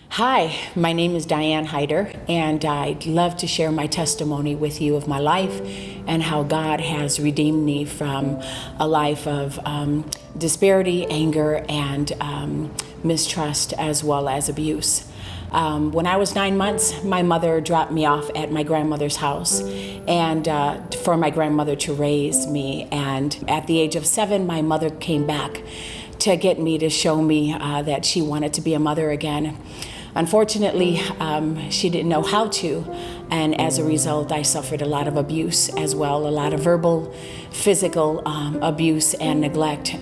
Hi, my name is Diane Hyter, and I'd love to share my testimony with you of my life and how God has redeemed me from a life of disparity, anger, and mistrust, as well as abuse. When I was 9 months, my mother dropped me off at my grandmother's house and for my grandmother to raise me. And at the age of 7, my mother came back to get me, to show me that she wanted to be a mother again. Unfortunately, she didn't know how to, and as a result, I suffered a lot of abuse as well, a lot of verbal, physical abuse and neglect.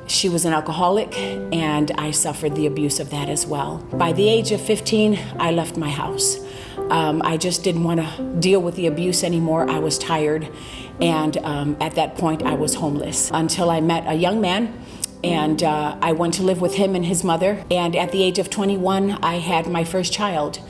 She was an alcoholic, and I suffered the abuse of that as well. By the age of 15, I left my house. I just didn't want to deal with the abuse anymore. I was tired, and at that point, I was homeless until I met a young man. And I went to live with him and his mother. And at the age of 21, I had my first child.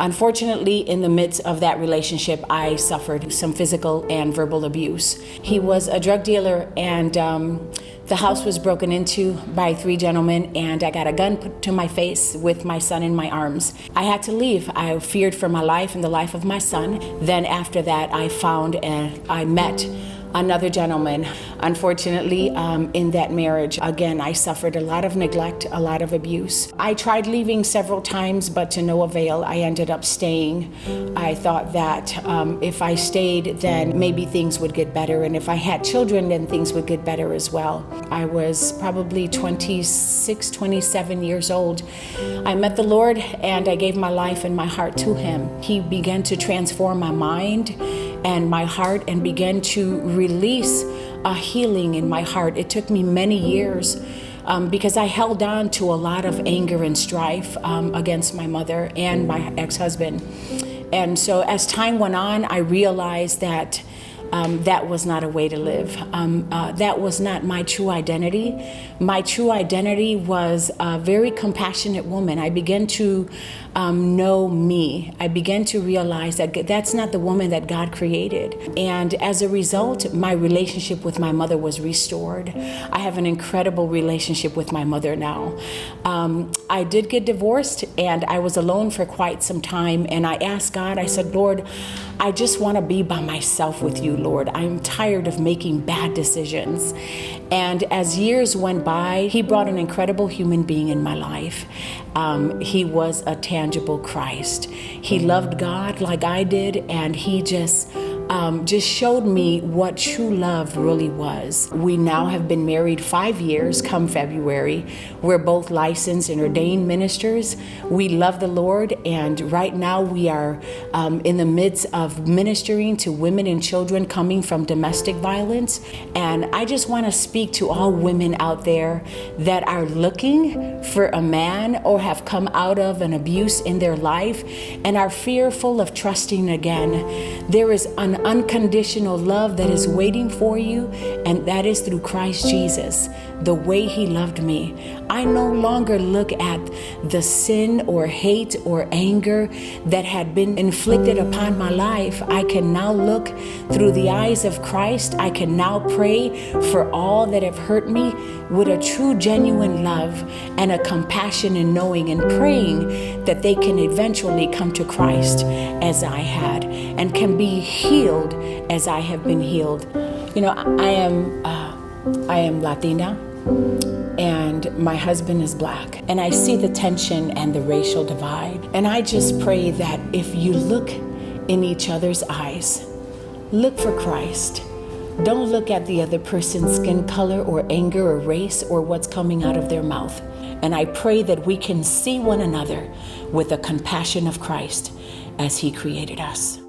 Unfortunately, in the midst of that relationship, I suffered some physical and verbal abuse. He was a drug dealer, and the house was broken into by 3 gentlemen, and I got a gun put to my face with my son in my arms. I had to leave. I feared for my life and the life of my son. Then after that, I met another gentleman. Unfortunately, in that marriage, again, I suffered a lot of neglect, a lot of abuse. I tried leaving several times, but to no avail. I ended up staying. I thought that if I stayed, then maybe things would get better. And if I had children, then things would get better as well. I was probably 26, 27 years old. I met the Lord, and I gave my life and my heart to Him. He began to transform my mind and my heart, and began to release a healing in my heart. It took me many years because I held on to a lot of anger and strife against my mother and my ex-husband. And so as time went on, I realized that that was not a way to live. That was not my true identity. My true identity was a very compassionate woman. I began to know me. I began to realize that that's not the woman that God created. And as a result, my relationship with my mother was restored. I have an incredible relationship with my mother now. I did get divorced, and I was alone for quite some time. And I asked God, I said, Lord, I just want to be by myself with you, Lord. I'm tired of making bad decisions. And as years went by, He brought an incredible human being in my life. He was a tangible Christ. He loved God like I did, and He just showed me what true love really was. We now have been married 5 years come February. We're both licensed and ordained ministers. We love the Lord, and right now we are in the midst of ministering to women and children coming from domestic violence. And I just want to speak to all women out there that are looking for a man or have come out of an abuse in their life and are fearful of trusting again. There is an unconditional love that is waiting for you, and that is through Christ Jesus, the way He loved me. I no longer look at the sin or hate or anger that had been inflicted upon my life. I can now look through the eyes of Christ. I can now pray for all that have hurt me with a true, genuine love and a compassion and knowing and praying that they can eventually come to Christ as I had and can be healed as I have been healed. You know, I am Latina, and my husband is Black, and I see the tension and the racial divide. And I just pray that if you look in each other's eyes, look for Christ. Don't look at the other person's skin color or anger or race or what's coming out of their mouth. And I pray that we can see one another with the compassion of Christ as He created us.